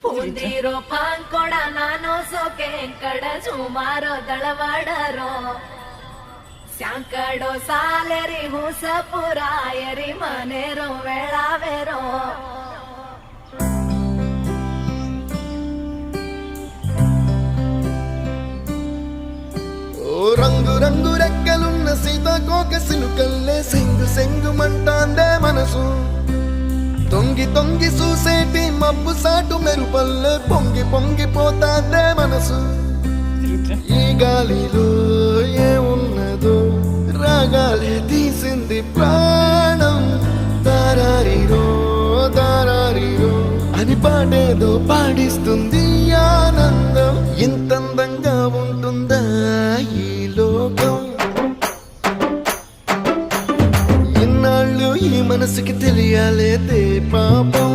ಪೂಂದಿರೋ ಪಾಂಕೊಡ ನಾನು ಸೋಕೆ ಕಡ ಸುಮಾರೋ ದಳವಾಡರೋ ಸ್ಯಾಂಕಡೋ ಸಾಲೆರಿ ಹುಸಪುರಾಯರಿ ಮನೆರೋ ವೇಳಾವೆರೋ ఓ రంగు రంగు రెక్కలున్న సీతాకోక సిలుకల్లే సెంగు సెంగు మంటాందే మనసు తొంగి తొంగి చూసేటి మబ్బు సాటు మెరుపల్లే పొంగి పొంగిపోతాందే మనసు ఈ గాలిలో ఏమున్నదో రాగాలే తీసింది ప్రాణం దారారిరో దారారిరో అని పాడేదో పాడిస్తుంది ఆనందం ఇంతందంగా ఉంటుందా ఈ లోకం ఇన్నాళ్ళు ఈ మనసుకి తెలియాలేదే పాపం